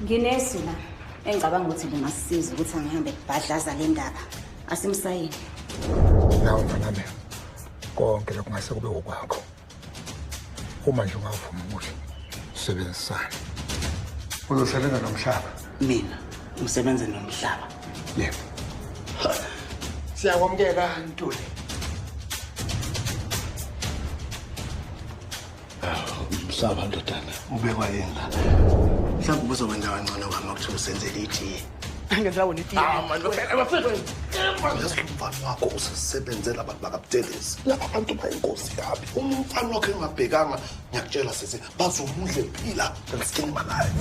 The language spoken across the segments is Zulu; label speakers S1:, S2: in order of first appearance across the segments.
S1: Nginesu la engicabanga ukuthi lingasisiza ukuthi angihambe kubhadlaza le ndaba. Asimsayini.
S2: Nawo mfanami. Konke lokho ngase kube okwakho. Uma nje ungavuma ukuthi sebenzisana. Uzosebenza nomhlaba.
S3: Mina umsebenze nomhlaba.
S2: Yebo.
S3: Siyakwamukela Ntuli.
S4: Umhlaba ndodana
S3: Ubekwa yena. Mhlawumbe uzokwenza kangcono kwami ukuthi usenzele iti. Angenza wona iti. Manje abafethu.
S4: umfana wakho usisebenzela abantu bakaButelezi. Laba bantu bayinkosi kabi. Umfana wakho engabhekanga ngiyakutshela sisi bazomudla empila ngesikini balayo.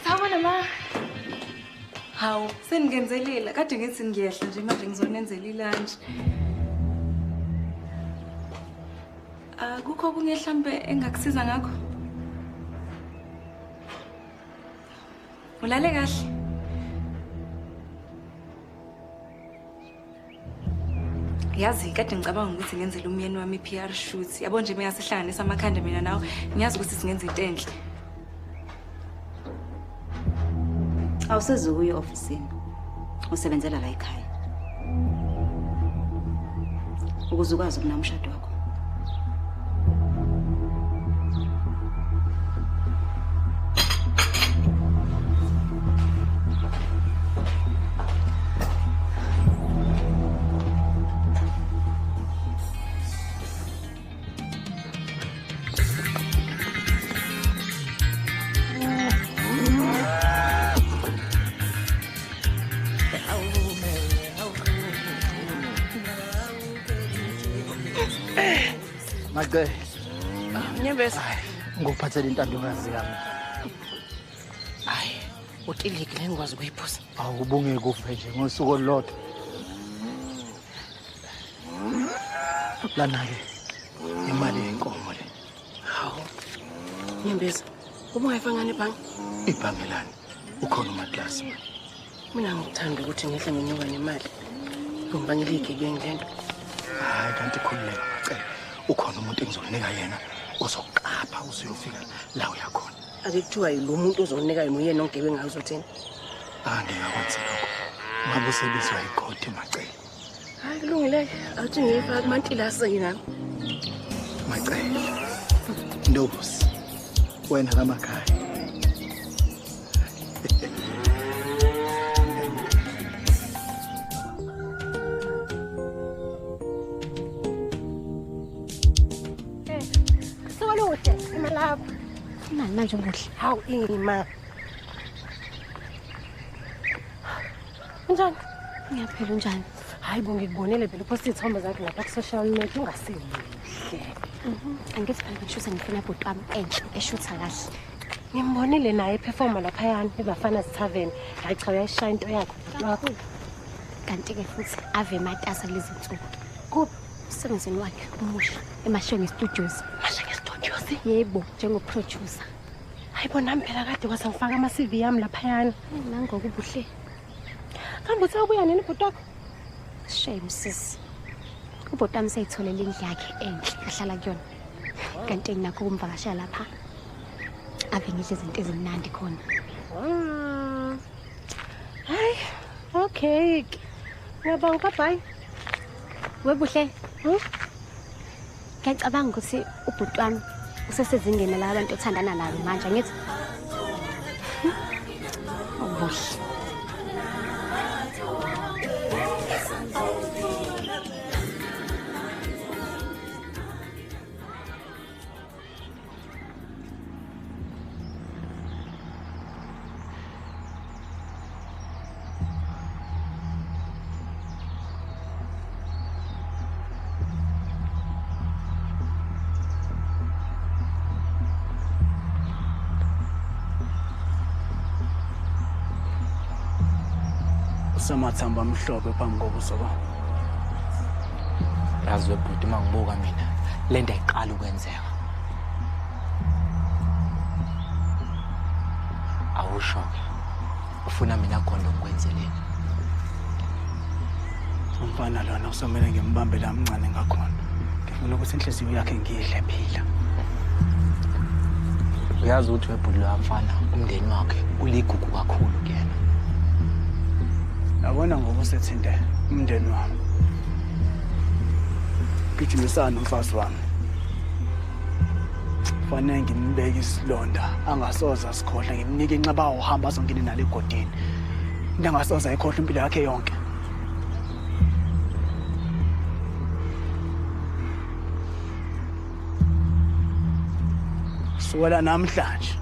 S5: Sawubona ma. Hawu, sengingenzelile. Kade ngithi ngiyehla nje manje ngizonenzela ilunch. Kukho kunye mhlambe engakusiza ngakho? Ulale kahle? Yazi kade ngicabanga ukuthi ngenzele umyeni wami PR shoot. Yabo nje mengasihlangana amakhanda mina nawe. Ngiyazi ukuthi singenza into enhle.
S1: Awusezukuya ofisini. Usebenzela la ekhaya. Ukuze ukwazi ukunamshado wakho.
S3: Magwe.
S6: Nyembeza.
S3: Ngophathela intandokazi yami.
S6: Hayi, utilike ngikwazi ukuyiphuza.
S3: Awubunge kufe nje ngosuku olodwa. Lana ke imali yenkomo le.
S6: Hawu. Nyembeza. Ubungayifangani ebhanki?
S3: Ibhange lani? Ukhona umaklasi.
S6: Mina ngithanda ukuthi ngihle nginyuka nemali. Ngibangilike ngento.
S3: Hayi kanti khululeka ngicela. Ukhona umuntu engizonika yena ozoqapha usiyofika la uyakhona.
S6: Ake kuthiwa yilo muntu ozonika yena uyena ongebe ngayo uzothini?
S3: Ngingakwenza lokho. Ngabe usebenzisa ikhodi macela.
S6: Hayi kulungile. Athi ngiyifaka kumantila aseyina.
S3: Macela. Ndosi. Wena kamakhaya.
S7: Imali manje ubuhle.
S6: Hawu ima. Njani?
S7: Ngiyaphila njani?
S6: Hayi bo ngikubonele phela uphosta izithombe zakhe lapha ku social media ungasihle.
S7: Angithi phela ngishutha ngifuna ibhoti wami enhle eshutha kahle.
S6: Ngimbonile naye performa lapha yana eBafana Tavern. Hayi cha uyayishaya into yakho lapho.
S7: Kanti ke futhi ave matasa lezi nsuku.
S6: Kuphi
S7: umsebenzini wakhe umusha eMashenge Studios.
S6: Mashenge Studios?
S7: Yebo, njengoproducer.
S6: Hayi bona nami phela kade kwase ngifaka ama CV yami lapha yana.
S7: Nangoku buhle.
S6: Kambe usabuya nini ibhoti wakho?
S7: Shame sis. Ubhoti wami seyitholele indlu yakhe enhle ahlala kuyona. Kanti nginakho ukumvakashela lapha. Ave ngidle izinto ezimnandi khona.
S6: Hayi, okay. Ngiyabonga bye.
S7: Webuhle. Ngiyacabanga ukuthi ubhoti wami Usesezingeni la abantu othandana nabo manje ngithi. Obuhle.
S3: Samathamba amhlophe phambi kobuso bami.
S8: Yazi webhuti mangibuka mina le nto ayiqala ukwenzeka. Awusho ufuna mina khona ukwenzeleni.
S3: Umfana lona usomele ngimbambe la mncane ngakhona. Ngifuna ukuthi inhliziyo yakhe ngiyidle phila.
S8: Uyazi ukuthi webhuti lo mfana umndeni wakhe uligugu kakhulu kuyena.
S3: Yabona ngoba usethinte umndeni wami. Gijimisana umfazi wami. Fanele ngimbeke isilonda angasoza sikhohle ngimnike inxeba uhamba azongena nale egodini. Into angasoza ayikhohle impilo yakhe yonke. Suwela namhlanje.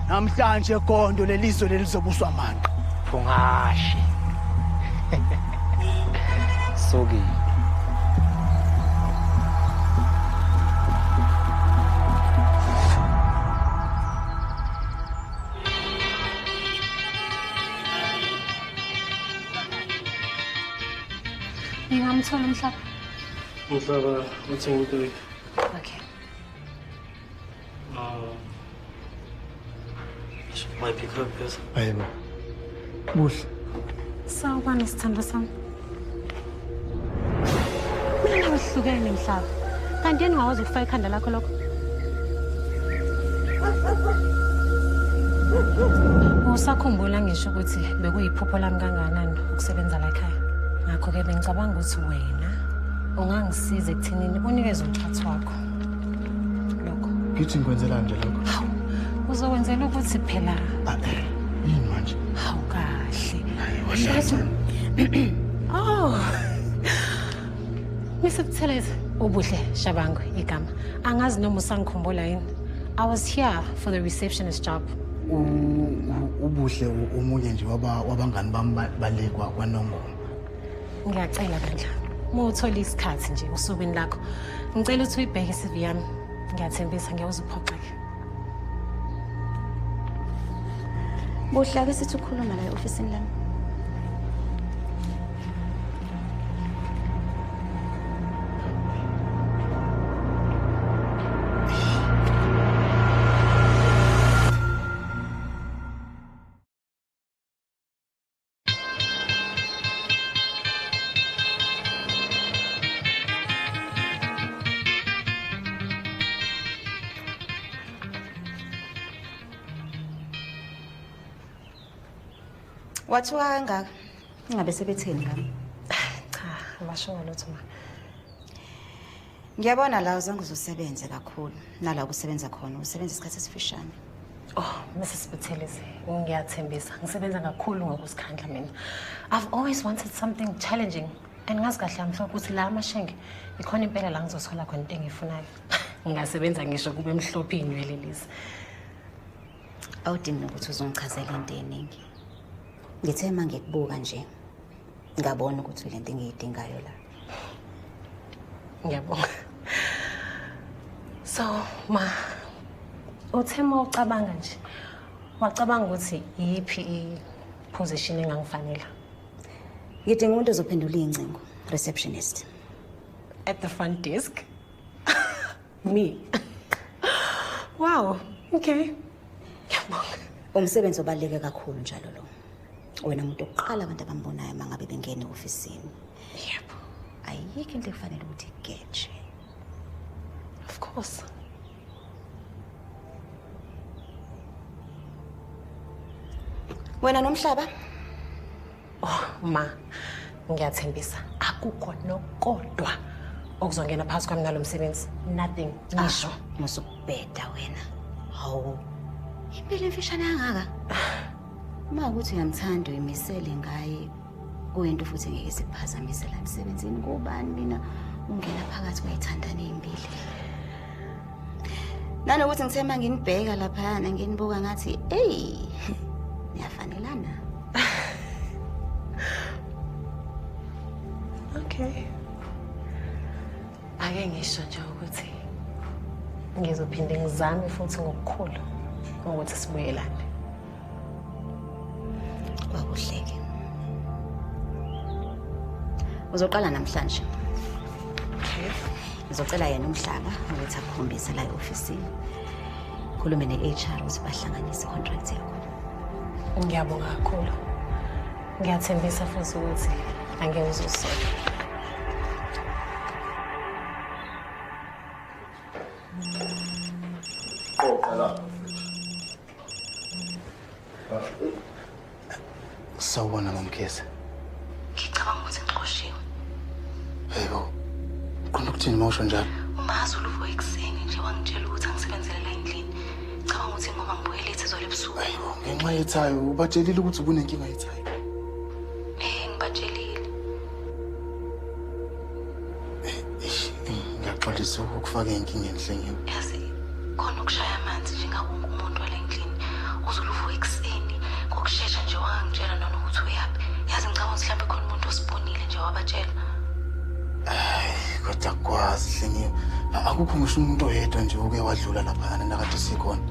S3: Namhlanje Gondo lelizwe lelizobuswa amanqa.
S8: Fungashe. Sogi.
S6: Ngingamthola Mhlaba.
S9: Mhlaba uthengile.
S6: Okay.
S9: My pickup yes.
S2: Hayibo. Buhle.
S6: Sawubona sithando sami. Mina ngihlukene Mhlaba. Kanti yini ngawazi ukufaka ikhanda lakho lokho? Usakhumbula ngisho ukuthi bekuyiphupho lami kangakanani ukusebenza la ekhaya. Ngakho ke bengicabanga ukuthi wena ungangisiza ekuthenini unikeze umthathu wakho. Lokho.
S2: Ngithi ngikwenzela nje lokho.
S6: Uzokwenzela ukuthi phela
S2: Yini manje?
S6: hawu kahle.
S2: Washatha.
S6: Oh. Misebutheleza ubuhle Shabangu igama. Angazi noma usangikhumbula yini. I was here for the receptionist job.
S3: Ubuhle umunye nje wabangani bami balekwa kwaNongoma.
S6: Ngiyacela bandla. Mawuthola isikhathi nje usukwini lakho. Ngicela ukuthi uyibheke iCV yami. Ngiyathembisa ngiyawuziphoxa-ke.
S1: Buhle ake sithi ukhuluma la e-ofisini lami. Wathiwa kangaka? Ingabe sebetheni ngami?
S6: Cha, abasho ngalutho ma.
S1: Ngiyabona la uzange uzosebenze kakhulu. Nala kusebenza khona, usebenza isikhathi esifishane.
S6: Oh, Mrs. Buthelezi, ngiyathembisa. Ngisebenza kakhulu ngokusikhandla mina. I've always wanted something challenging. And ngazi kahle amhlo ukuthi la amashenge ikhona impela la ngizothola khona into engiyifunayo. Ngingasebenza ngisho kube emhlophe inywele lezi.
S1: Awudingi ukuthi uzongichazela into eningi. Ngithe mangikubuka nje ngabona ukuthi lento engiyidingayo la.
S6: Ngiyabonga. So, ma uthema ucabanga nje. Wacabanga ukuthi yipi i-position engangifanele.
S1: Ngidinga umuntu ozophendula incingo, receptionist.
S6: At the front desk? Me? Wow, okay. Ngiyabonga.
S1: Umsebenzi obaluleke kakhulu njalo lo. Wena umuntu oqala abantu abambonayo mangabe bengena e-ofisini.
S6: Yebo.
S1: Ayikho into efanele ukuthi igetshe.
S6: Of course.
S1: Wena noMhlaba?
S6: Oh, ma, ngiyathembisa akukho nokodwa okuzongena phakathi kwami nalo msebenzi. Nothing. Ngisho.
S1: Musukubheda wena. Hawu. Impela emfishane kangaka. Uma ukuthi uyamthanda uyimisele ngaye kuyinto futhi ngeke siphazamise la emsebenzini kubani mina ungena phakathi kwayithandana ezimbili. Nanokuthi ngithema nginibheka lapha nginibuka ngathi hey niyafanelana.
S6: Okay. Ake ngisho nje ukuthi ngizophinde ngizame futhi ngokukhulu ukuthi sibuyelane.
S1: Kwakuhleke. Uzoqala namhlanje.
S6: Okay.
S1: Ngizocela yena umhlaba ukuthi akukhombise la e-ofisini. Khulume ne-HR ukuthi bahlanganise i-contract yakho.
S6: Ngiyabonga kakhulu. Ngiyathembisa futhi ukuthi angeke uzosola.
S3: Sawubona Mamkhize.
S1: Ngicabanga ukuthi ngiqoshiwe.
S3: Yebo. Khona ukuthini mawusho njalo?
S1: Umazi uluvo ekuseni nje wangitshela ukuthi angisebenzele la endlini. Ngicabanga ukuthi ngoba ngibuye late izolo ebusuku.
S3: Hayibo, ngenxa yethayo ubatshelile ukuthi ubunenkinga yethayo.
S1: Ngibatshelile.
S3: Ngiyaxolisa ukufaka inkinga enhlengeni.
S1: Yazi khona ukushaya amanzi njengawonke umuntu wala endlini. Uzuluvo ekuseni ngokushesha nje wangitshela nona ukuthi uyaphi. Yazi ngicabanga ukuthi mhlawumbe khona umuntu osibonile nje wabatshela.
S3: Kodwa kwazi hlengiwe. Akukho ngisho umuntu oyedwa nje oke wadlula lapha nakade sikhona.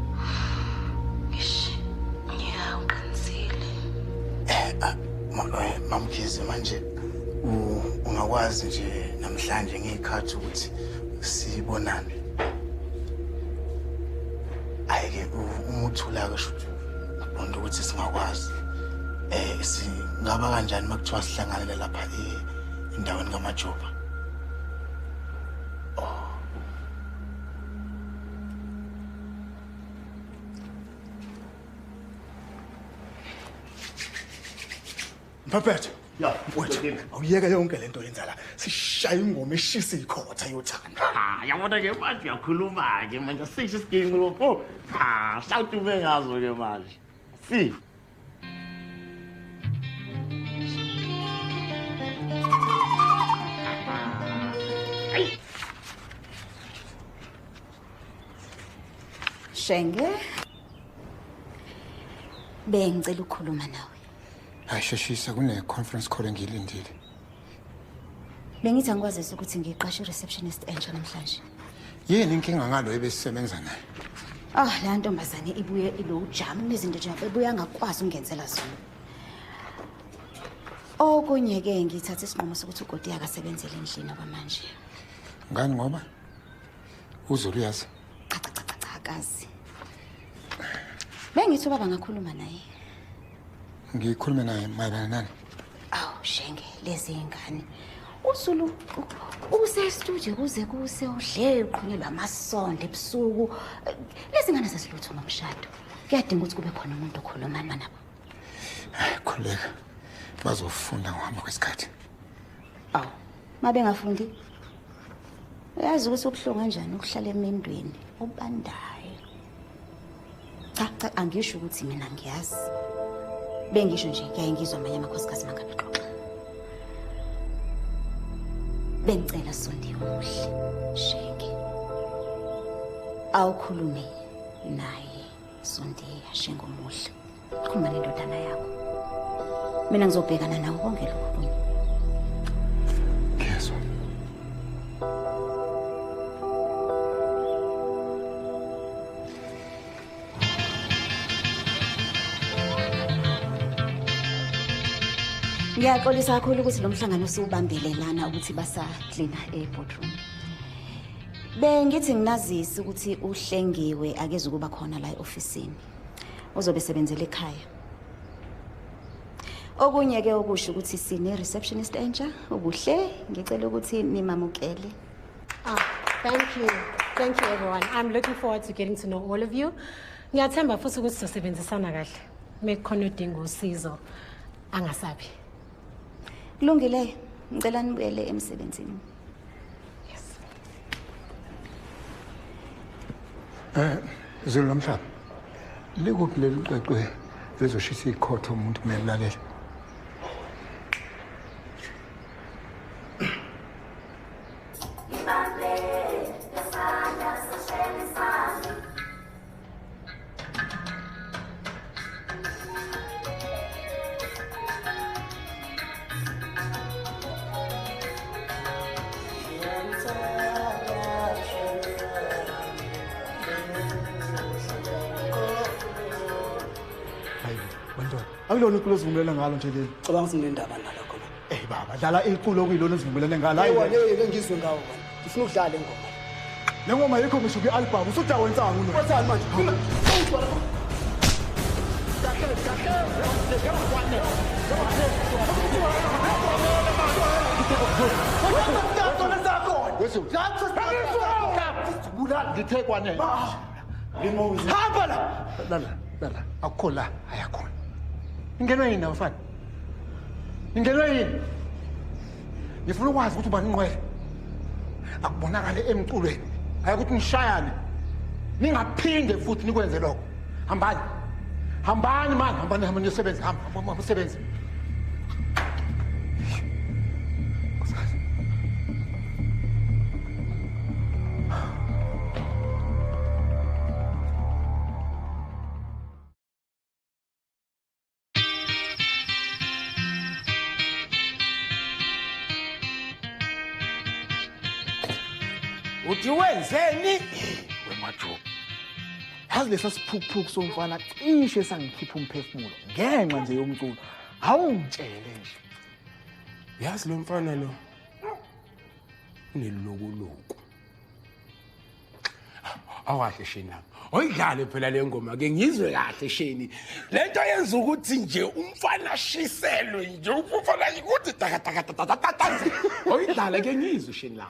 S1: Ngiyaqinisile.
S3: Mamkhize manje ungakwazi nje namhlanje ngekhathi ukuthi sibonane. Ayike umuthula ke shuthi ubonda ukuthi singakwazi. Singaba kanjani makuthiwa sihlanganele lapha endaweni kaMajoba. Mphaphethe.
S4: Ya,
S3: wethu. Awuyeke yonke lento yenza la. Sishaya ingoma eshisa ikhotha yothanda.
S10: Yabona ke manje uyakhuluma ke manje sisho isingingo lokho. Shawuthi ube ngazo ke manje. Si.
S1: Shenge. Bengicela ukukhuluma nawe.
S2: Ayisheshisa kune conference call engilindile.
S1: Bengithi angikwazisa ukuthi ngiqashe receptionist entsha namhlanje.
S2: Yini inkinga ngalo ebesisebenza naye?
S1: La ntombazane ibuye ilojam nezinto nje ebuya ngakwazi ungenzela zona. Okunye ke ngithatha isinqumo sokuthi uGodi akasebenzele endlini okwamanje.
S2: Ngani ngoba? Uzulu uyazi.
S1: Cha kazi. Bengithi baba ngakhuluma naye.
S2: Ngikhulume naye mayelana nani?
S1: Shenge lezi ingane. Uzulu use studio kuze kuse udle uqhunyelwa amasonto ebusuku. Lezi ngane sesilutho ngomshado. Kuyadinga ukuthi kube khona umuntu okhuluma nabo.
S2: Khuleka. Bazofunda ngohamba kwesikhathi.
S1: Mabengafundi. Uyazi ukuthi ubuhlungu kanjani ukuhlala emendweni obandayo. Cha angisho ukuthi mina ngiyazi. Bengisho nje ngiyayingizwa amanye amakhosikazi mangabixoxa. Bengicela Sondiwe muhle Shenge. Awukhulume naye Sondiwe Shenge omuhle. Khuluma nendodana yakho. Mina ngizobhekana nawe konke lokho.
S2: Ngiyezwa.
S1: Ngiyaxolisa kakhulu ukuthi lo mhlangano siubambelelana ukuthi basa cleaner e-boardroom. Bengithi nginazisa ukuthi uHlengiwe akeze ukuba khona la e-ofisini. Uzobe sebenzela ekhaya. Okunye ke okusho ukuthi sine receptionist entsha ubuhle ngicela ukuthi nimamukele.
S6: Thank you. Thank you everyone. I'm looking forward to getting to know all of you. Ngiyathemba futhi ukuthi sizosebenzisana kahle. Mekhona udinga usizo angasabi.
S1: Kulungile, ngicela nibuyele emsebenzini.
S6: Yes.
S2: Zulu Nomhlaba. Likuphi leli qeqwe lizoshisa ikhotho umuntu kumele lalela.
S3: Akulona iculo sivumelana ngalo nje leli.
S11: Cabanga sinendaba nalokho.
S3: Baba, dlala iculo okuyilona sivumelane ngalo.
S11: Hayi wena ngizwe ngawo baba. Ufuna ukudlala ingoma.
S3: Le ngoma yikho ngisho kwi-album usudla wensangu lo.
S11: Wenzani manje?
S2: Lala, akukho la ayakhona. Ingenwe yini awufani? Ingenwe yini? Ngifuna ukwazi ukuthi ubani inqwele. Akubonakale emculweni. Hayi ukuthi nishayane. Ningaphinde futhi nikwenze lokho. Hambani. Hambani man, hambani niyosebenza, hamba umsebenzi.
S3: Uthi wenzeni? Wemajuba. Yazi lesa siphukuphuku somfana cishe sangikhipha umphefumulo ngenxa nje yomculo. Awungitshele nje.
S12: Yazi lo mfana lo unelokuluku. Awahle shena. Oyidlale phela le ngoma ke ngizwe kahle sheni. Lento yenza ukuthi nje umfana ashiselwe nje umfana ukuthi taka. Oyidlale ke ngizwe sheni la.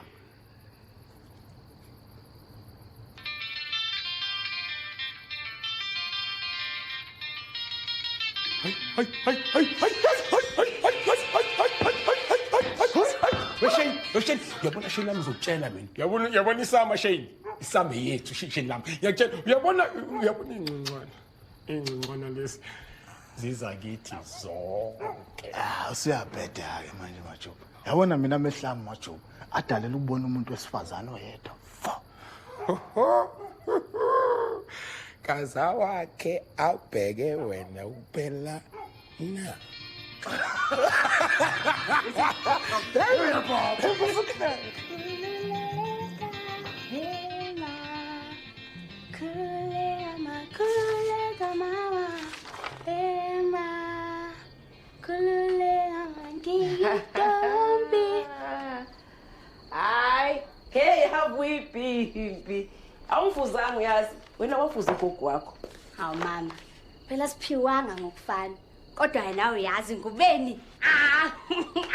S12: Shane, uyabona Shane lami ngizokutshela mina. Uyabona isamba Shane. Isamba yethu Shane lami. Ngiyakutshela, uyabona ingcongwana lesi ziza kithi zonke.
S3: Usiyabheda ke manje Majuba. Yabona mina amehlami Majuba adalela ukubona umuntu wesifazana oyedwa.
S12: Kaza wakhe abheke wena uphela na.
S13: Hayi, hey habibi. Awufuzanga uyazi, wena wafuza ugogo wakho.
S7: Hawu mama, phela siphiwanga ngokufana. Kodwa yena uyazi ngubeni.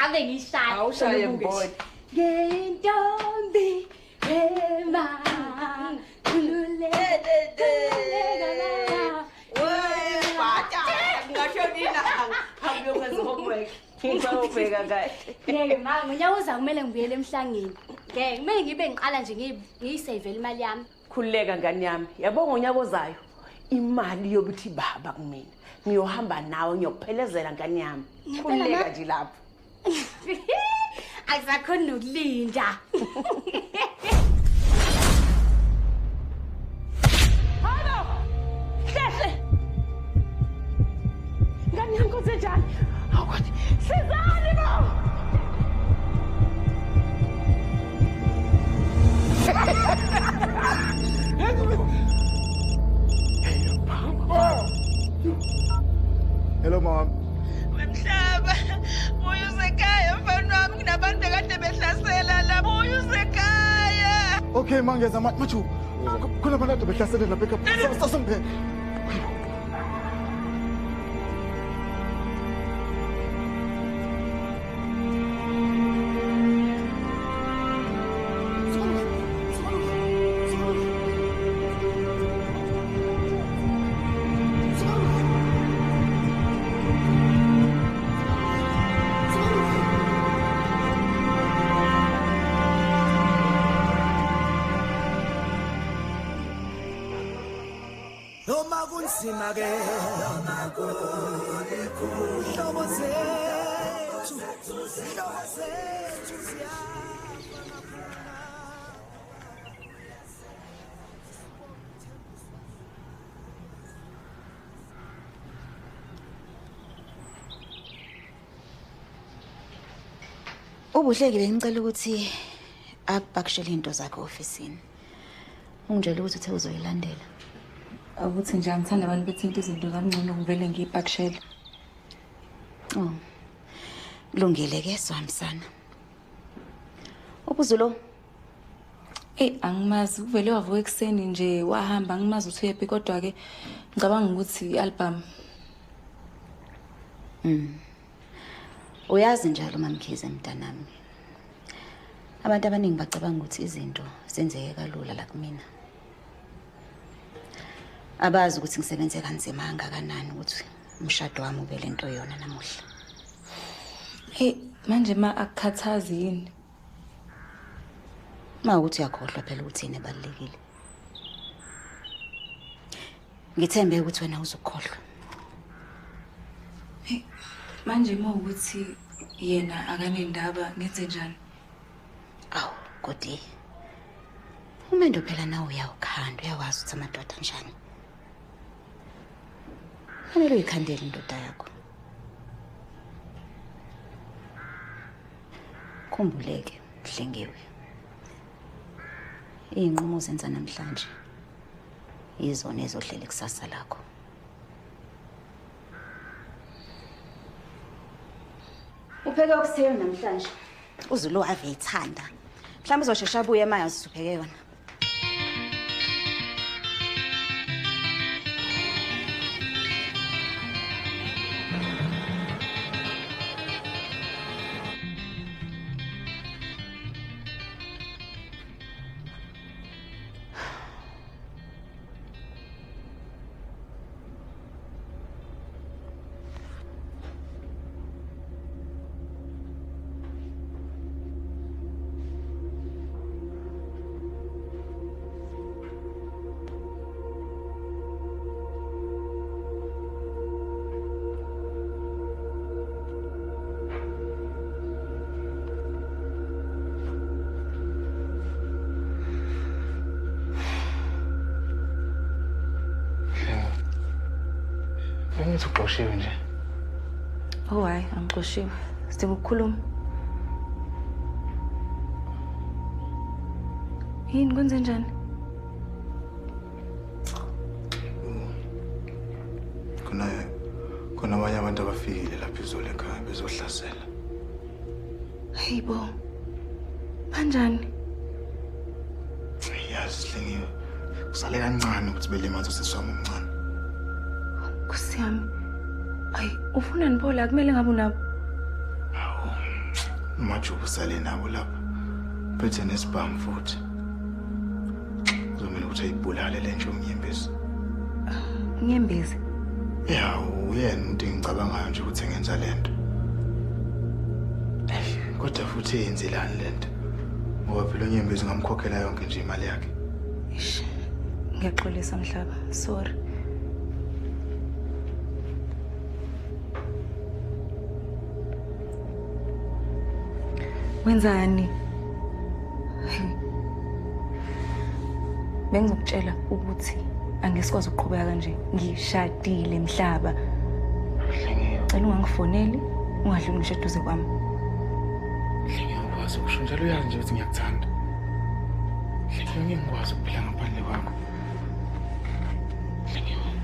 S7: Ave ngishaya.
S13: Awushaye mboni.
S7: Ngentombi ema kululele.
S13: Wey, bata. Ngasho nina hambe homework. Ngizobheka kahle.
S7: Ngeke mama, ngiyawuza kumele ngibuyele emhlangeni. Ngeke kumele ngibe ngiqala nje ngiyisave imali yami.
S13: Khuleka ngani yami. Yabonga unyaka ozayo. Imali yokuthi baba kumina. Ngiyohamba nawe ngiyokuphelezela ngani yami. Khuleka nje lapho.
S7: Akusakhona ukulinda.
S13: Halo! Hlehle! Ngani yami konzenjani? Awuthi sizani bo!
S3: Hello mom.
S14: Mhlaba, uyusekhaya mfana wami kunabantu kade behlasela lapho uyusekhaya.
S3: Okay mangeza Majuba. Khona abantu behlasela lapha ekhaya. Sasongiphe.
S15: noma kunzima ke noma kulikhulu hlobo zethu
S1: Ubuhlekile ngicela ukuthi akubakishele into zakho ofisini. Ungitshela ukuthi uthe uzoyilandela.
S5: Awukuthi nje angithanda abantu bethinta izinto kamncane ngivele ngiyipakishele.
S1: Oh. Kulungile ke swamsana. Ubuzulo
S5: angimazi uvele wavuka ekseni nje wahamba angimazi uthi uyephi kodwa ke ngicabanga ukuthi i-album.
S1: Uyazi njalo mamkhize mntanami. Abantu abaningi bacabanga ukuthi izinto zenzeke kalula la kumina. Abazi ukuthi ngisebenze kanzima kangakanani ukuthi umshado wami ube lento yona namuhla.
S5: Manje ma akukhathazi yini?
S1: Ukuthi uyakhohlwa phela ukuthi yini ebalekile. Ngithembe ukuthi wena uzokhohlwa.
S5: Manje ukuthi yena akanendaba ngenze njani?
S1: Awu, Godi. Umendo phela nawe uyawukhanda, uyawazi ukuthi amadoda njani. Fanele uyikhandele indoda yakho. Khumbuleke, Mhlengiwe. Iy'nqumo zenza namhlanje yizona ezohlela ikusasa lakho. Upheke okuseyo namhlanje. Uzulo ave ithanda. Mhlawumbe uzoshesha abuye emayazi upheke yona.
S8: Bengithi uxoshiwe nje.
S5: Oh hayi, angixoshiwe. Sidinga ukukhuluma. Yini kwenze njani?
S16: Khona abanye abantu abafikile lapha izolo ekhaya bezohlasela.
S5: Hayibo. Kanjani?
S16: Yazi Hlengiwe. Kusale kancane ukuthi belimaza usisi wami omncane.
S5: Nkosi yami. Ayi, ufuna nibola kumele ngabe unabo.
S16: Hawu. Majubu sale nabo lapha. Phethe nesibhamu futhi. Uzomela ukuthi ayibulale le nje umnyembezi.
S5: Unyembezi.
S16: Ya, uyena umuntu engicabangayo nje ukuthi engenza lento. Kodwa futhi yenzelani lento? Ngoba phela unyembezi ngamkhokhela yonke nje imali yakhe.
S5: Ish. Ngiyaxolisa Mhlaba. Sorry. Wenzani? Bengizokutshela ukuthi angisikwazi ukuqhubeka kanje. Ngishadile Mhlaba. Cela ungangifoneli, ungadluli ngisho eduze kwami.
S16: Ngiyakwazi ukusho njalo uyazi nje ukuthi ngiyakuthanda. Ngiyakwazi ukuphila ngaphandle kwakho. Ngiyakwazi.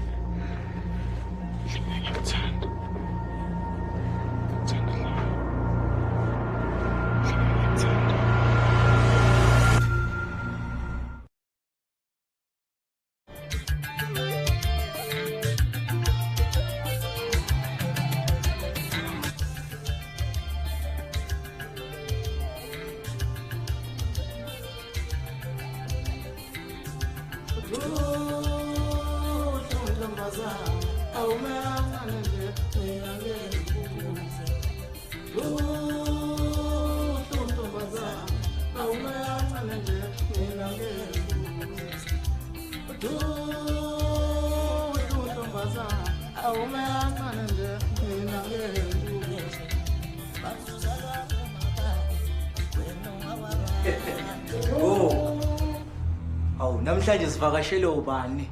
S17: Hawu namhlanje sivakashele ubani?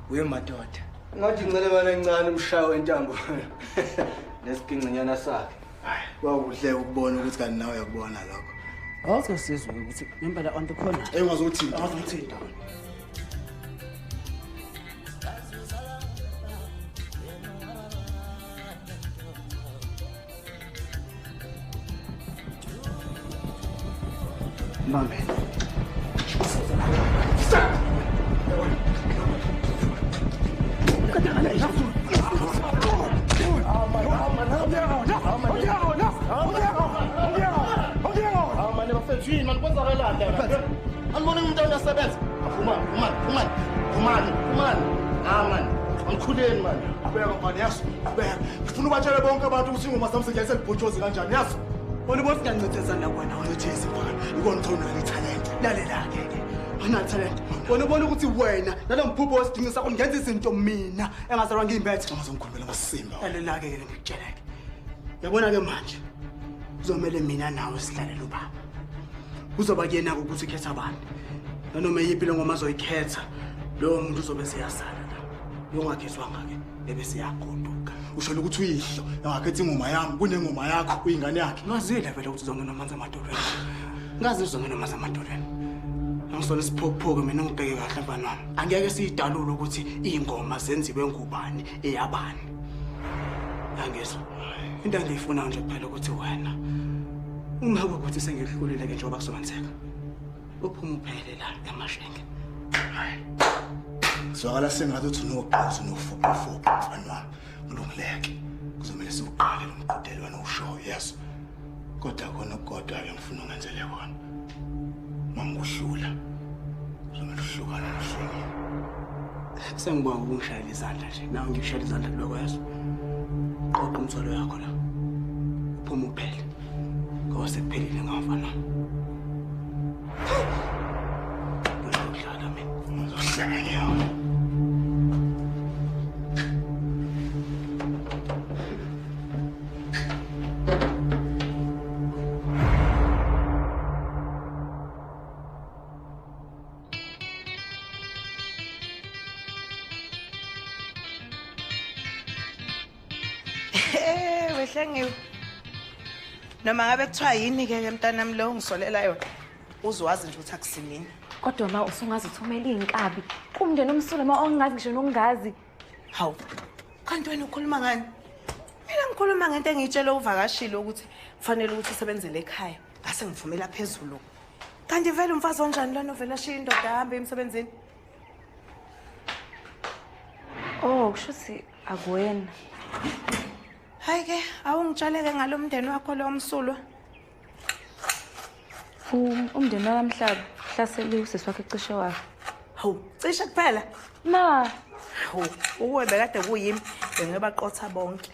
S17: Uye madoda.
S11: Ngathi ngicela bana encane umshayo wentambo. Nesigingcinyana sakhe.
S3: Hayi, kwakuhle ukubona ukuthi kanti nawe uyakubona lokho.
S11: Awusizwe ukuthi impela onto khona.
S3: Engazuthinta, ngazuthinta.
S11: Mame.
S4: Anibona umuntu oyasebenza. Phumani. Man. Angikhuleni man.
S3: Ubeka manje yaso. Ubeka. Ngifuna ubatshele bonke abantu ukuthi ingoma sami sengiyayise libhotshozi kanjani yaso. Bona bonke siyancedisana kwena wayothi isifana. Ikona thona le-talent. Lalela-ke. Ana-talent. Bona ukuthi wena nalomphupho wesidingo sakho ngenza izinto mina engazalwa ngiyimpethe. Ngizomkhulumela ngasimba. Lalela-ke ngikutsheleke. Yabona-ke manje. Kuzomele mina nawe sihlalela ubaba. Kuzoba kuyena-ke ukuthi khetha abantu. Nanoma yiphi le ngoma azoyikhetha, lowo muntu uzobe seyasala la. Yongakhethwanga-ke ebese yagoduka. Usho ukuthi uyihlo engakhethi ingoma yami kunengoma yakho uyingane yakhe. Ngazile vele ukuthi uzongena amanzi amadolweni. Ngazi uzongena amanzi amadolweni. Angisona isiphokuphoke mina ngibheke kahle mfana wami. Angeke siyidalule ukuthi ingoma zenziwe ngubani eyabani. Angizwa. Into engiyifuna nje kuphela ukuthi wena uma ukuthi sengihlulile ke njengoba kuzokwenzeka. Uphuma uphele la eMashenge. Hayi. Zwakala sengathi uthi noqhaza nofuqafuqa mfana wami. Ngilungileke. Kuzomela siuqale lomqhudelwano ushow yes. Kodwa khona kodwa ke ngifuna ungenzele kona. Manguhlula. Kuzomela uhlukana nohlengile. Sengibonga ukungishayela izandla nje. Nawe ngishayela izandla lokho yazo. Qoqa umthwalo yakho la. Uphuma uphele. Ngoba sekuphelile ngafana. Ngizodlala mina. Ngizodlala nyawo.
S18: Wehlengiwe. Noma ngabe kuthiwa yini ke mntanami lo ngisolela yona. Uzwazi nje ukuthi akusimini.
S5: Kodwa ma usungazi uthumela izinkabi. Kumndeni omsulwa ma ongazi ngisho nongazi.
S18: Hawu. Kanti wena ukhuluma ngani? Mina ngikhuluma ngento engiyitshela uvakashile ukuthi kufanele ukuthi usebenzele ekhaya. Ngase ngivumela phezulu. Kanti vele umfazi onjani lona ovela ashiya indoda ahambe emsebenzini?
S5: Oh, kushuthi akuwena.
S18: Hayi ke, awungitshaleke ngalomndeni wakho lo msulwa.
S5: Umndeni wamhlaba hlaseliwe usisi wakhe cishe wafa.
S18: Hawu, cishe kuphela?
S5: Ma.
S18: Hawu, uwe bekade kuyimi bengebaqotha bonke.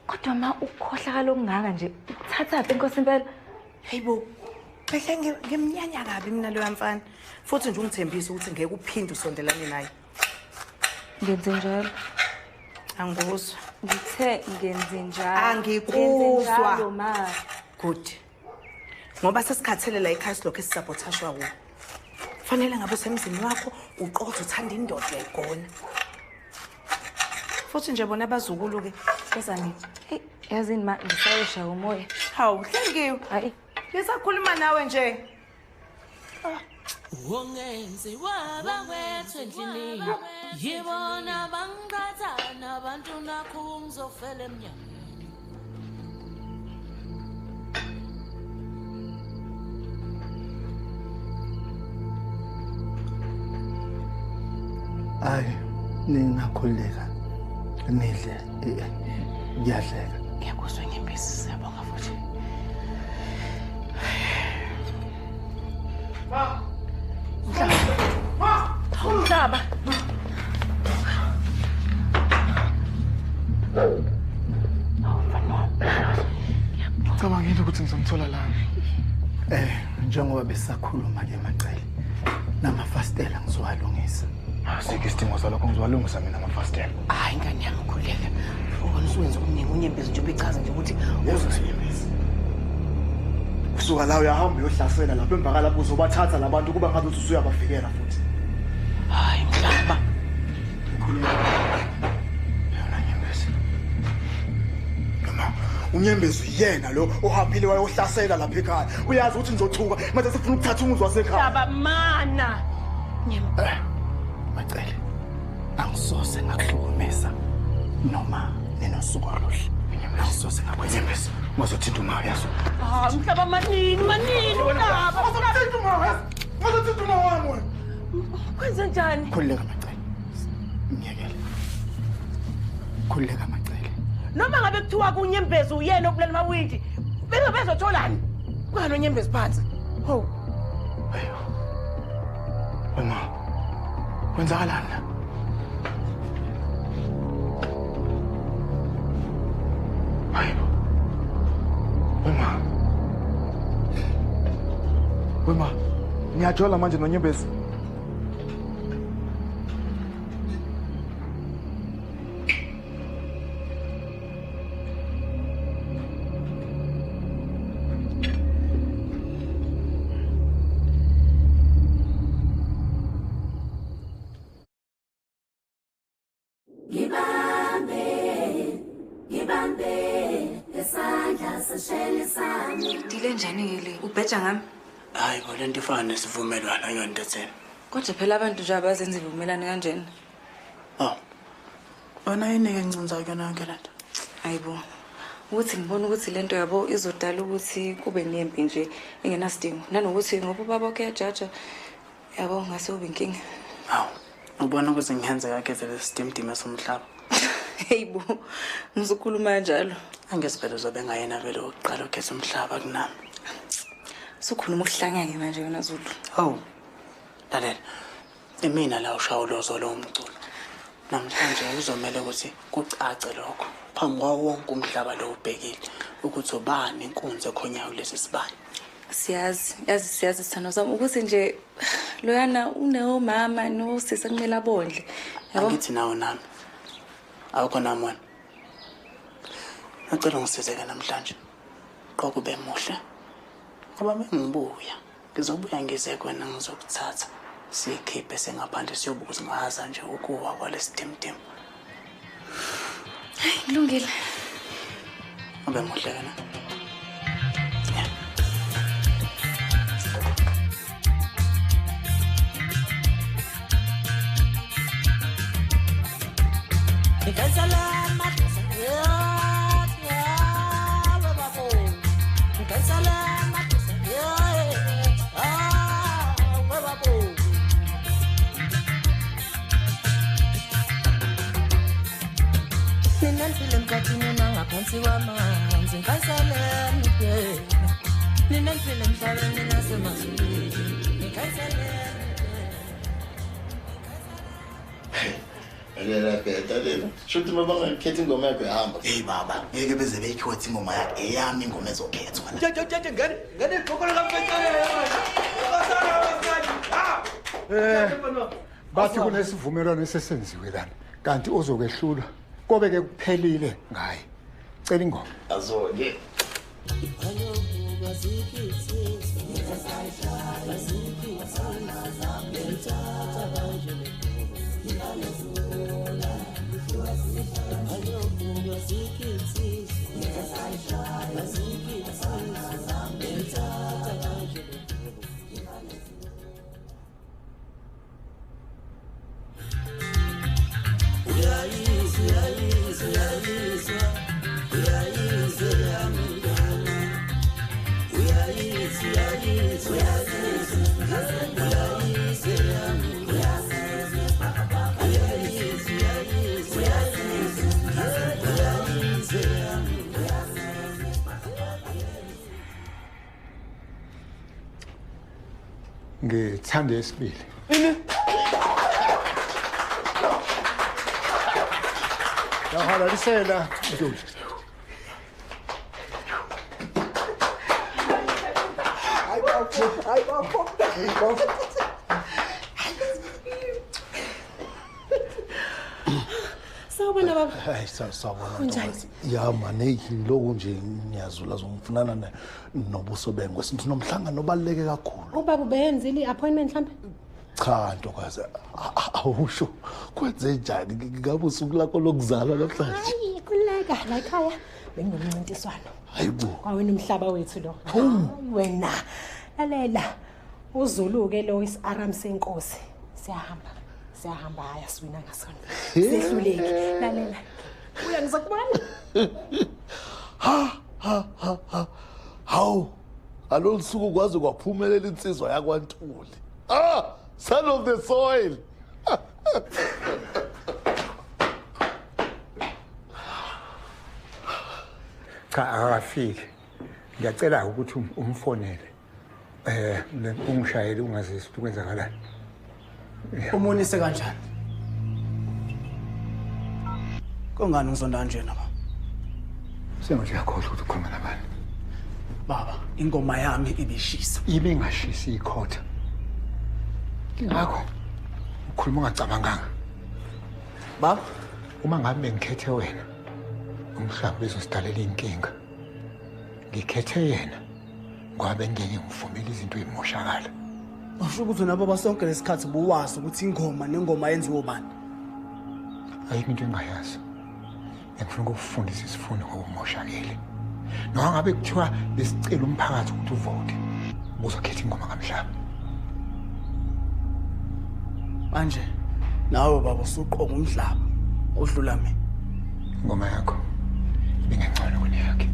S5: Kodwa ma ukhohla kalokungaka nje, uthatha inkosi impela.
S18: Hayibo. Bese ngimnyanya kabi mina lo mfana. Futhi nje ungithembisa ukuthi ngeke uphinde usondelane naye.
S5: Ngenze njalo.
S18: Angikuzwa.
S5: Ngithe ngenze njalo.
S18: Angikuzwa
S5: ma.
S18: Good. Ngoba sesikhathele la ekhaya silokho esisabothashwa kuwo. Kufanele ngabe usemzini wakho uqotha uthanda indoda yayigona. Futhi nje bona abazukulu ke bezani.
S5: Hey, yazini ma ngisayosha umoya.
S18: Hawu, hlengiwe.
S5: Hayi.
S18: Ngisakhuluma nawe nje.
S19: Wongenze waba kwethu endlini yibona bangathana abantu nakho ngizofela emnyama.
S2: Hayi, ningakhuleka. Nidle ngiyadleka.
S18: Ngiyakuzwa ngempisi siyabonga futhi. Umhlaba.
S3: Cabangile ukuthi ngizomthola la.
S2: Njengoba besakhuluma ke maqele. Namafastela ngizowalungisa.
S16: Asikho isidingo salokho ngizowalungisa mina amafastela.
S18: Hayi ngani yami khuleka. Ukona usuwenza umningi unyembezi nje ubechaza nje ukuthi
S16: uzosebenza.
S3: Suka la uyahamba uyohlasela lapho emva kalapho uzobathatha labantu kuba ngabe usuyabavikela futhi.
S13: Hayi Mhlaba.
S3: Unyembezi yena lo ohambile wayohlasela lapha ekhaya. Uyazi ukuthi ngizothuka manje sifuna ukuthatha umuzi wasekhaya.
S13: Mhlaba mana.
S16: Macele. Angisose ngakuhlukumeza noma ninosuku oluhle. Angisose ngakwenyembezi. Ngizothinta uma yazo.
S13: Mhlaba manini Mhlaba.
S3: Ngizothinta uma yazo. Ngizothinta uma wami wena.
S13: Kwenze njani?
S16: Khuleka Macele. Ngiyekele. Khuleka Macele.
S13: Noma ngabe kuthiwa kunyembezi uyena obulela mawindi. Bezotholani? Kungani unyembezi phansi? Ho.
S16: Ayo. Wema. Kwenzakalani la? Hayibo.
S3: Wema. Ngiyajola manje nonyembezi.
S5: Dile njani le? Ubheja ngami?
S17: Hayi ngole nto ifana nesivumelwano yonke etheni.
S5: Kodwa phela abantu nje abazenza ivumelane kanjena.
S17: Wena yini ke ncinza kuyona yonke lento?
S5: Hayibo. Ukuthi ngibona ukuthi lento yabo izodala ukuthi kube nempi nje engenasidingo. Nanokuthi ngoba ubaba uyajaja yabo ngase ube inkinga.
S17: Hawu. Ubona ukuthi ngiyenze kakhethe lesistimdima somhlaba.
S5: Hayibo. Ngizokhuluma kanjalo.
S17: Angeke phela uzobe ngayena vele oqala ukhetha umhlaba kunami.
S5: Sukhuluma ukuhlangana manje wena Zulu.
S17: Hawu. Lalela. Mina la ushawulozo lo umculo. Namhlanje uzomela ukuthi kucace lokho. Phambi kwawo wonke umhlaba lo ubhekile ukuthi ubani inkunzi ekhonyayo lesi sibani.
S5: Siyazi sithando sami ukuthi nje loyana unemama nosisi kumele abondle. Yabo.
S17: Angithi nawo nami. Awukho nami wena. Ngicela ungisizeke namhlanje. Qoko ube muhle. Ngoba mengibuya, ngizobuya ngize kwena ngizokuthatha. Sikhiphe sengaphandle siyobuka singaza nje ukuwa kwalesitimtim.
S5: Hayi kulungile.
S17: Ube muhle kana.
S4: Shuthi mabanga ngikhethe ingoma yakho yahamba.
S20: Hey baba, ngeke beze beyikhotha ingoma yakhe eyami ingoma ezokhethwa.
S11: Ngane kokolo kamfetshane.
S2: Bathi kunesivumelwano esesenziwe lana. Kanti ozokwehlula kobe ke kuphelile ngaye. Cela ingoma.
S4: Azoke.
S2: Ngithanda esibili. Yahalalisela Nduli.
S6: Sawubona baba.
S4: Hayi sawubona.
S6: Kunjani?
S4: Ya mane ngiloko nje ngiyazula zomfunana nobuso bengwe sithi nomhlangano obaleke kakhulu.
S6: Ubaba ubeyenzile i-appointment mhlambe?
S4: Cha ntokazi awusho kwenze njani ngabe usuku lakho lokuzalwa namhlanje?
S6: Hayi kuleka la ekhaya benginomncintiswano.
S4: Hayibo.
S6: Kwawena umhlaba wethu lo. Wena lalela uZulu ke lo is-Aram senkosi. Siyahamba haya siwina ngasona. Sehluleke lalela. Uya ngizokubona.
S4: Ha. Hawu. Alolusuku kwaze kwaphumelela insizwa yakwaNtuli. Son of the soil.
S2: Cha akafiki. Ngiyacela ukuthi umfonele. Ungishayele ungazisi ukuthi kwenzakalani.
S17: Umonise kanjani? Kungani ngizonda nje naba?
S2: Sengathi uyakhohlwa ukuthi ukhuluma nabani.
S17: Baba, ingoma yami ibishisa.
S2: Ibe ngashisi ikhotha. Ngakho ukhuluma ungacabanganga.
S17: Baba,
S2: uma ngabe bengikhethe wena, umhlaba bezosidalela inkinga. Ngikhethe yena ngoba ngeke ngivumele izinto ezimoshakala.
S17: Usho ukuthi nabo basonke lesikhathi buwazi ukuthi ingoma nengoma yenziwe ubani?
S2: Ayikho into engayazi. Ngifuna ukufundisa isifundo ngokumoshakele. Noma ngabe kuthiwa besicela umphakathi ukuthi uvote, uzokhetha ingoma kaMhlaba.
S17: Manje nawe baba usuqoka umhlaba odlula mina.
S2: Ingoma yakho ibingengcono kuneyakhe.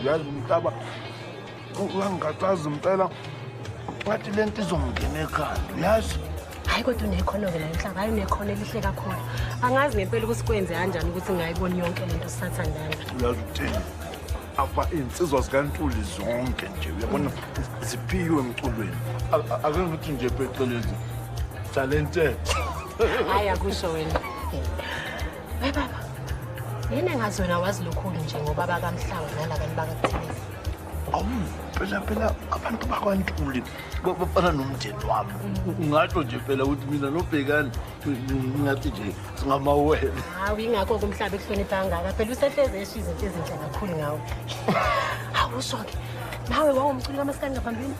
S4: Yazi umhlaba uyangiqacaza impela wathi lento izongena ekhanda yazi.
S6: Hayi kodwa unekhono ke la enhlaba, hayi unekhono elihle kakhulu. Angazi ngempela ukuthi kwenze kanjani ukuthi ngayiboni yonke lento sisathandana.
S4: Uyazi uthini? Apha insizwa zikaNtuli zonke nje uyabona ziphiwe emculweni. Ake ngithi nje phecelezi talented.
S6: Hayi akusho wena. Hey baba. Yena ngazi wena wazi lokhulu nje ngoba bakaMhlanga nalabani bakaThelezi.
S4: Phela abantu bakwaNtuli bafana nomndeni wami. Ngasho nje phela ukuthi mina noBhekani ngathi nje singamawele.
S6: Hayi ingakho kumhlaba ekuhlonipha kangaka. Phela usehleze esho izinto ezinhle kakhulu ngawe. Awusho ke. Nawe wawumculi kaMaskandi ngaphambili.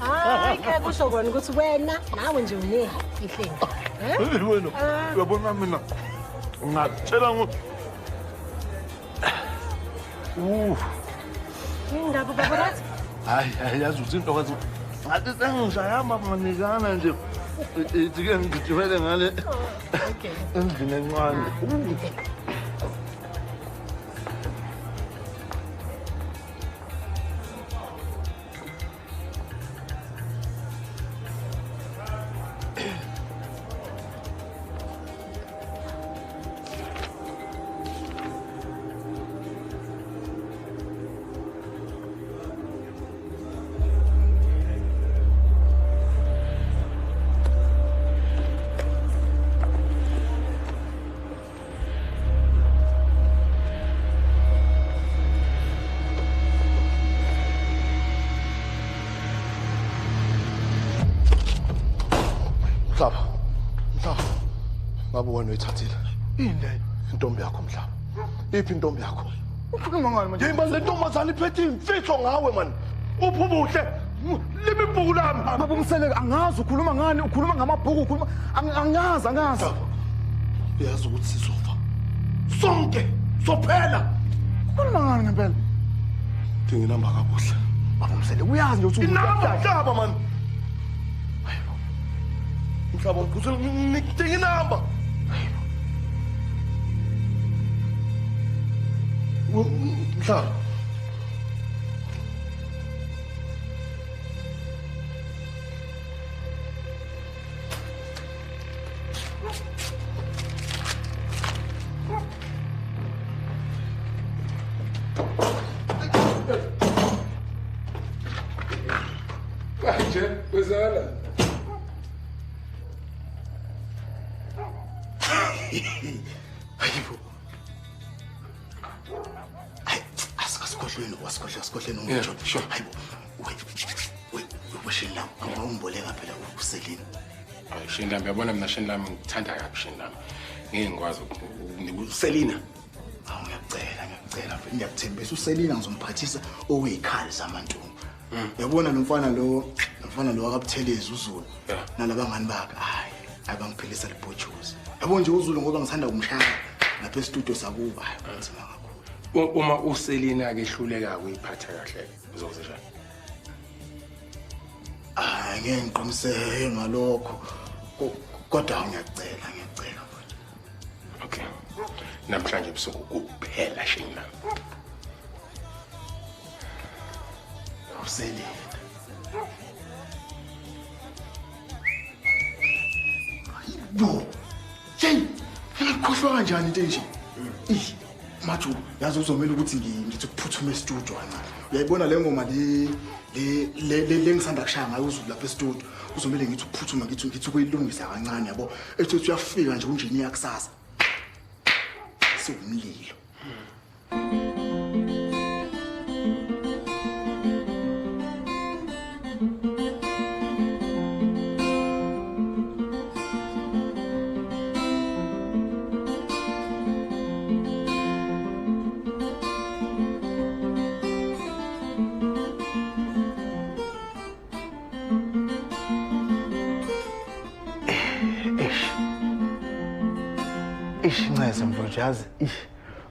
S6: Hayi ke kusho kona ukuthi wena nawe nje unehlenga.
S4: Wena uyabona mina ngatshela ukuthi
S6: Indaba baba bathi?
S4: Hayi yazi ukuthi into kwathi ngathi sengishayamba manikana nje ijike ngijibele ngale.
S6: Okay.
S4: Endlini encane. Mhlaba. Ngabe wena uyithathile. Yini intombi yakho Mhlaba? Iphi intombi yakho? Ukhuluma ngani manje? Yimba le ntombazana iphethe imfihlo ngawe man. Uphubuhle. Libibhuku lami.
S3: Baba umseleke angazi ukhuluma ngani, ukhuluma ngamabhuku, ukhuluma angazi.
S4: Uyazi ukuthi sizofa. Sonke sophela.
S3: Ukhuluma ngani ngempela?
S4: Nginamba kabuhle.
S3: Baba umseleke uyazi nje ukuthi
S4: Mhlaba man. Mhlaba ukuze ngidinga inamba. Mhlaba.
S12: Kanje wezala.
S16: Hayibo. Hayi, asikhohlweni
S12: Yeah, sure.
S16: Hayibo. Weshila, awungimboleka phela uSelina.
S12: Hayi Shendami, uyabona mina Shendami ngithanda kabi Shendami. Ngeke ngikwazi ukunika uSelina.
S16: Ngiyacela mfethu ngiyakuthembisa uSelina ngizomphathisa oweyikhali zamantombi. Yabona nomfana lo akabuthelezi uZulu nalabangani bakhe hayi abangiphilisa libhojuzi. Yabo nje uZulu ngoba ngithanda kumshaya lapha e-studio sakuba hayi kunzima kakhulu.
S12: Uma uSelina ke ehluleka ukuyiphatha kahle uzoze njani?
S16: Ngeke ngiqiniseke ngalokho. Kodwa ngiyacela mfethu.
S12: Okay. Namhlanje ebusuku kuphela Shendami.
S16: uSelina. Yo. Hey, ngikhohlwa kanjani into enje? Mathu, yazi uzomela ukuthi ngithi kuphuthuma e-studio kancane. Uyayibona le ngoma le ngisanda kushaya ngayo uZulu lapha e-studio. Uzomela ngithi ukuphuthuma ngithi kuyilungisa kancane yabo. Ethi uyafika nje unjini kusasa. Siwumlilo.
S4: Ishinceze mfowethu yazi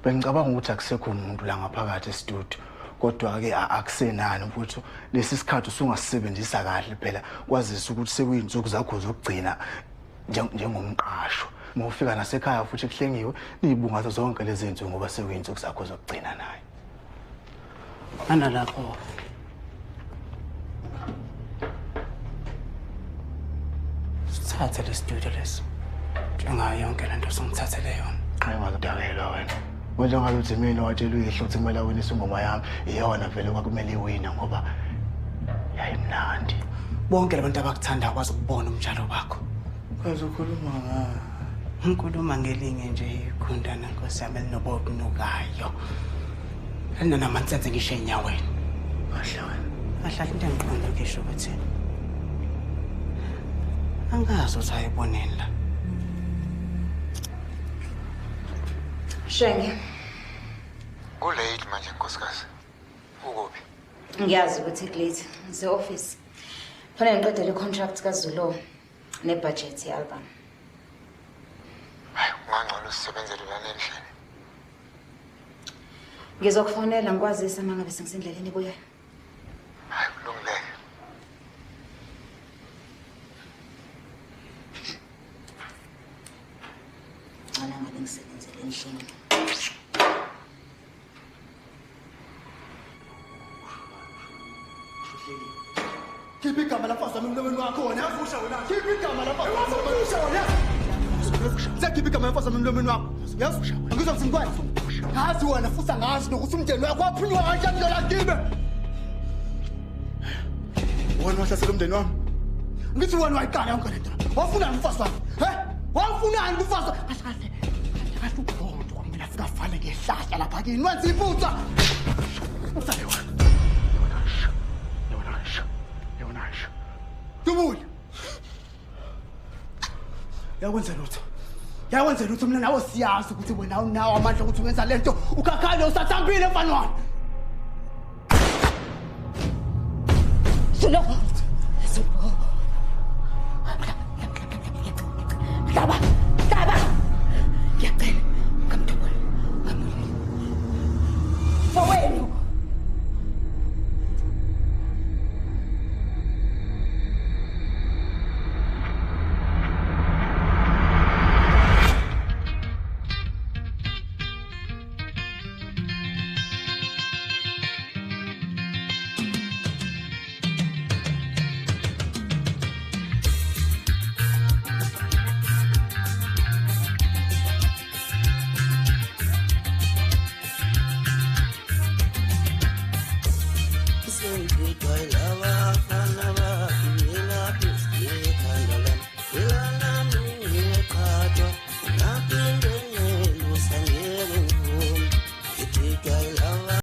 S4: bengicabanga ukuthi akusekho umuntu la ngaphakathi e-studio kodwa ke akusenani mfowethu lesi sikhathi usungasisebenzisa kahle phela kwazisa ukuthi sekuyinsuku zakho zokugcina njengomqasho mawufika nasekhaya futhi kuhlengiwe nizibungaza zonke lezi zinto ngoba sekuyinsuku zakho zokugcina naye
S17: analapho sithathe le studio lesi njengayo yonke lento songithathele yona.
S4: Hayi ngakudakela wena. Manje ngabe uthi mina watshela uyihlo ukuthi kumele awinise ingoma yami iyona vele kwakumele iwina ngoba yayimnandi.
S17: Bonke labantu abakuthanda kwazi ukubona umjalo wakho.
S16: Ukhuluma ngayo.
S17: Ngikhuluma ngelinye nje ikhundana Nkosi yami elinobokunukayo. Elinamansense ngisho enyaweni.
S16: Kahle wena.
S17: Ahlala into engiqonda ukisho ukuthi angazi ukuthi ayiboneni la.
S1: Shenge.
S21: Kulate manje nkosikazi. Ukuphi?
S1: Ngiyazi ukuthi kulate. Ngise-office. Fanele ngiqede le contract kaZulu nebudget ye-album.
S21: Hayi, ungangcono usisebenzele lana endlini.
S1: Ngizokufonela ngikwazisa uma ngabe sengisendleleni ebuyayo.
S21: Hayi, kulungile.
S1: Ngana ngabe ngisebenzele endlini.
S3: Khipha igama lafazi wami emlomeni wakho wena yavusha wena. Khipha igama lafazi wami yavusha wena. Sekhipha igama lafazi wami emlomeni wakho. Yavusha. Angizwa ngikwazi. Ngazi wena futhi angazi nokuthi umndeni wakho waphunywa kanjani ndola kibe. Wena wahlasela umndeni wami. Ngithi wena wayiqala yonke lento. Wafuna umfazi wami. Wafuna umfazi. Asikahle. Kahle ukhondo kwamina afika fale ngehlahla lapha kini. Wenza iphutha. Usale wena. Dumuli. Yakwenza lutho mina nawe siyazi ukuthi wena unawo amandla ukuthi ungenza lento ukhakhale usathambile mfana wami. Silo.